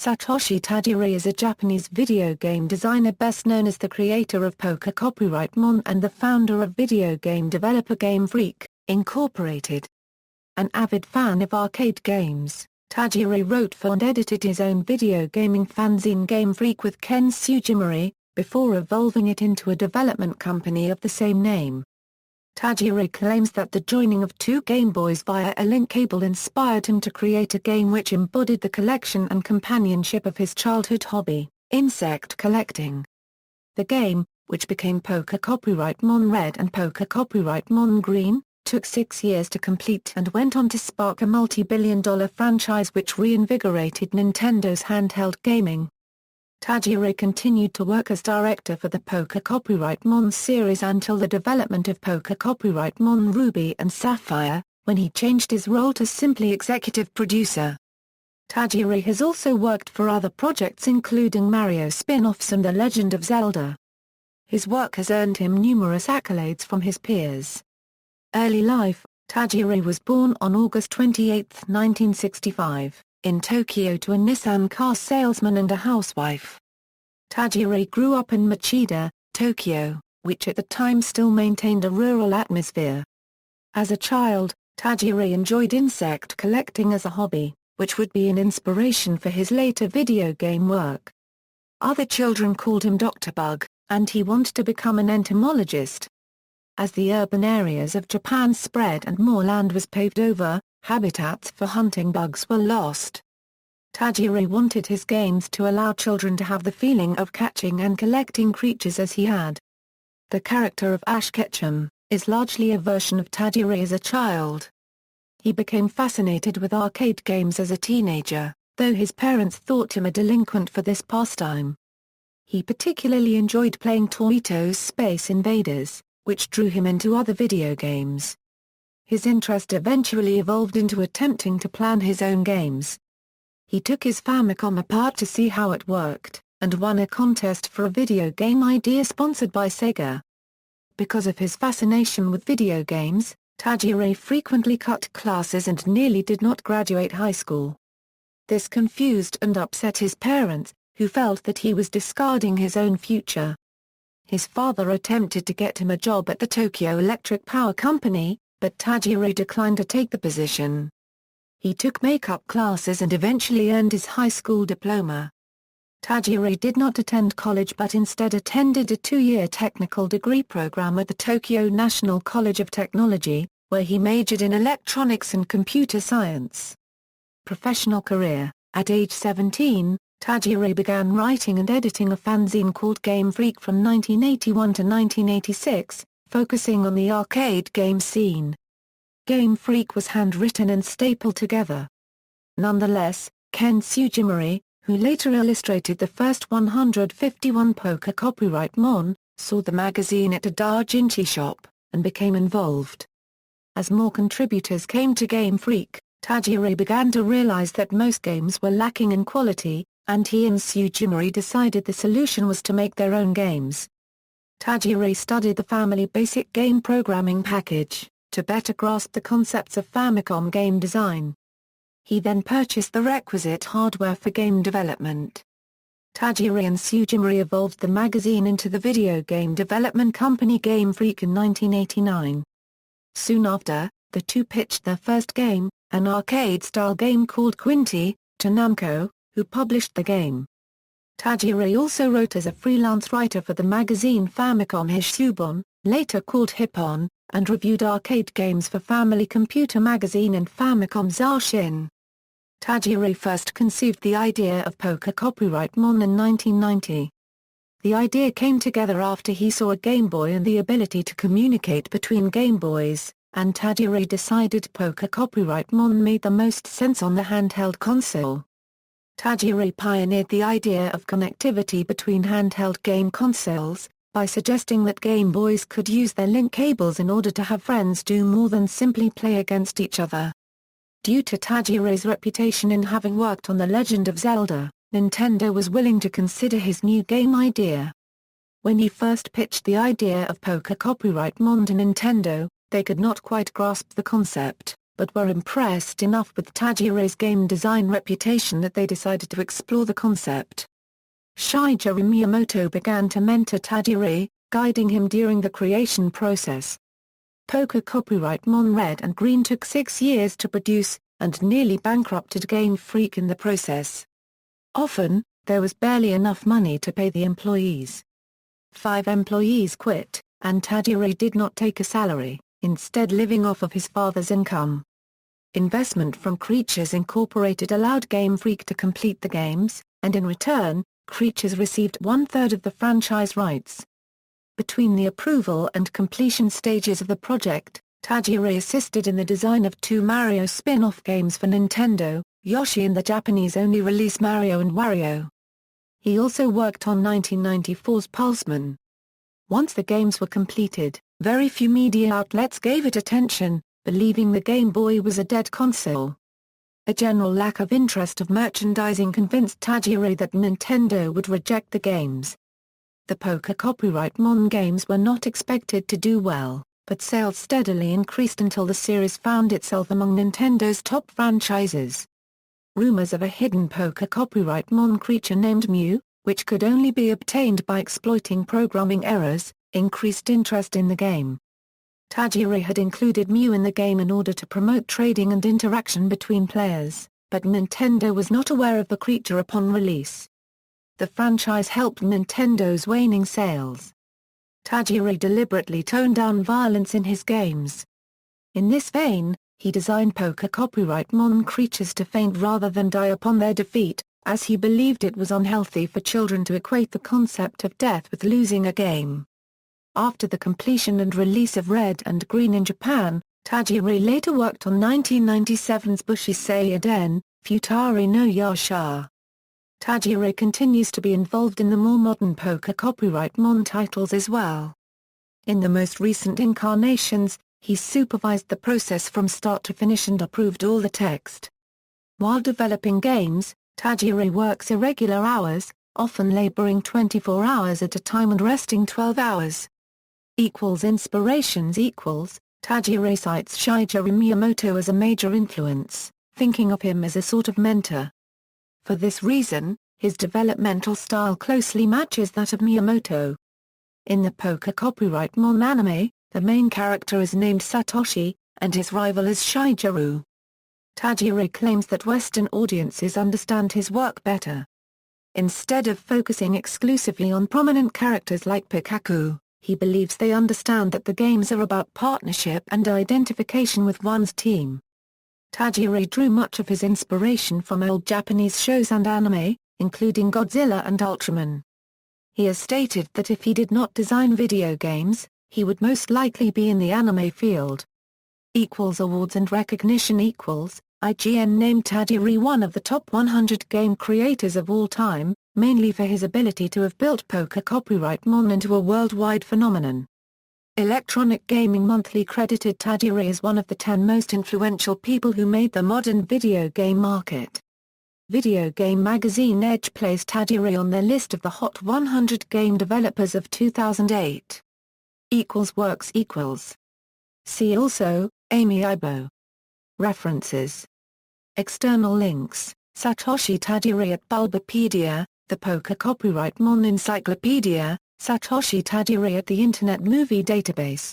Satoshi Tajiri is a Japanese video game designer best known as the creator of Poker Copyright Mon and the founder of video game developer Game Freak, Incorporated. An avid fan of arcade games, Tajiri wrote for and edited his own video gaming fanzine Game Freak with Ken Sugimori, before evolving it into a development company of the same name. Tajiri claims that the joining of two Game Boys via a link cable inspired him to create a game which embodied the collection and companionship of his childhood hobby, insect collecting. The game, which became Poker Copyright Mon Red and Poker Copyright Mon Green, took 6 years to complete and went on to spark a multi-billion-dollar franchise which reinvigorated Nintendo's handheld gaming. Tajiri continued to work as director for the Poker Copyright Mon series until the development of Poker Copyright Mon Ruby and Sapphire, when he changed his role to simply executive producer. Tajiri has also worked for other projects including Mario spin-offs and The Legend of Zelda. His work has earned him numerous accolades from his peers. Early life: Tajiri was born on August 28, 1965. In Tokyo to a Nissan car salesman and a housewife. Tajiri grew up in Machida, Tokyo, which at the time still maintained a rural atmosphere. As a child, Tajiri enjoyed insect collecting as a hobby, which would be an inspiration for his later video game work. Other children called him Dr. Bug, and he wanted to become an entomologist. As the urban areas of Japan spread and more land was paved over, habitats for hunting bugs were lost. Tajiri wanted his games to allow children to have the feeling of catching and collecting creatures as he had. The character of Ash Ketchum is largely a version of Tajiri as a child. He became fascinated with arcade games as a teenager, though his parents thought him a delinquent for this pastime. He particularly enjoyed playing Torito's Space Invaders, which drew him into other video games. His interest eventually evolved into attempting to plan his own games. He took his Famicom apart to see how it worked, and won a contest for a video game idea sponsored by Sega. Because of his fascination with video games, Tajiri frequently cut classes and nearly did not graduate high school. This confused and upset his parents, who felt that he was discarding his own future. His father attempted to get him a job at the Tokyo Electric Power Company, but Tajiri declined to take the position. He took makeup classes and eventually earned his high school diploma. Tajiri did not attend college but instead attended a 2-year technical degree program at the Tokyo National College of Technology, where he majored in electronics and computer science. Professional career: at age 17, Tajiri began writing and editing a fanzine called Game Freak from 1981 to 1986, focusing on the arcade game scene. Game Freak was handwritten and stapled together. Nonetheless, Ken Sugimori, who later illustrated the first 151 Poker Copyright Mon, saw the magazine at a doujinshi shop, and became involved. As more contributors came to Game Freak, Tajiri began to realize that most games were lacking in quality, and he and Sugimori decided the solution was to make their own games. Tajiri studied the Family Basic Game Programming Package, to better grasp the concepts of Famicom game design. He then purchased the requisite hardware for game development. Tajiri and Sugimori evolved the magazine into the video game development company Game Freak in 1989. Soon after, the two pitched their first game, an arcade-style game called Quinty, to Namco, who published the game. Tajiri also wrote as a freelance writer for the magazine Famicom Hishubon, later called Hippon, and reviewed arcade games for Family Computer Magazine and Famicom Zarshin. Tajiri first conceived the idea of Poker Copyright Mon in 1990. The idea came together after he saw a Game Boy and the ability to communicate between Game Boys, and Tajiri decided Poker Copyright Mon made the most sense on the handheld console. Tajiri pioneered the idea of connectivity between handheld game consoles, by suggesting that Game Boys could use their link cables in order to have friends do more than simply play against each other. Due to Tajiri's reputation in having worked on The Legend of Zelda, Nintendo was willing to consider his new game idea. When he first pitched the idea of Poker Copyright Mon to Nintendo, they could not quite grasp the concept. but were impressed enough with Tajiri's game design reputation that they decided to explore the concept. Shigeru Miyamoto began to mentor Tajiri, guiding him during the creation process. Polka copyright Mon Red and Green took 6 years to produce, and nearly bankrupted Game Freak in the process. Often, there was barely enough money to pay the employees. 5 employees quit, and Tajiri did not take a salary, instead living off of his father's income. Investment from Creatures Incorporated allowed Game Freak to complete the games, and in return, Creatures received 1/3 of the franchise rights. Between the approval and completion stages of the project, Tajiri assisted in the design of 2 Mario spin-off games for Nintendo, Yoshi and the Japanese-only release Mario & Wario. He also worked on 1994's Pulseman. Once the games were completed, very few media outlets gave it attention, believing the Game Boy was a dead console. A general lack of interest of merchandising convinced Tajiri that Nintendo would reject the games. The Polka copyright Mon games were not expected to do well, but sales steadily increased until the series found itself among Nintendo's top franchises. Rumors of a hidden Polka copyright Mon creature named Mew, which could only be obtained by exploiting programming errors, increased interest in the game. Tajiri had included Mew in the game in order to promote trading and interaction between players, but Nintendo was not aware of the creature upon release. The franchise helped Nintendo's waning sales. Tajiri deliberately toned down violence in his games. In this vein, he designed Polka copyright Mon creatures to faint rather than die upon their defeat, as he believed it was unhealthy for children to equate the concept of death with losing a game. After the completion and release of Red and Green in Japan, Tajiri later worked on 1997's Bushisei Den, Futari no Yasha. Tajiri continues to be involved in the more modern Polka copyright Mon titles as well. In the most recent incarnations, he supervised the process from start to finish and approved all the text. While developing games, Tajiri works irregular hours, often laboring 24 hours at a time and resting 12 hours. Inspirations Tajiri cites Shigeru Miyamoto as a major influence, thinking of him as a sort of mentor. For this reason, his developmental style closely matches that of Miyamoto. In the Polka copyright Mon anime, the main character is named Satoshi, and his rival is Shigeru. Tajiri claims that Western audiences understand his work better. Instead of focusing exclusively on prominent characters like Pikachu, he believes they understand that the games are about partnership and identification with one's team. Tajiri drew much of his inspiration from old Japanese shows and anime, including Godzilla and Ultraman. He has stated that if he did not design video games, he would most likely be in the anime field. Awards and recognition IGN named Tajiri one of the top 100 game creators of all time, mainly for his ability to have built Polka copyright Mon into a worldwide phenomenon. Electronic Gaming Monthly credited Tajiri as one of the 10 most influential people who made the modern video game market. Video game magazine Edge placed Tajiri on their list of the Hot 100 game developers of 2008. Works == See also, Amy Ibo. References. External links, Satoshi Tajiri at Bulbapedia, the Polka copyright Mon Encyclopedia, Satoshi Tajiri at the Internet Movie Database.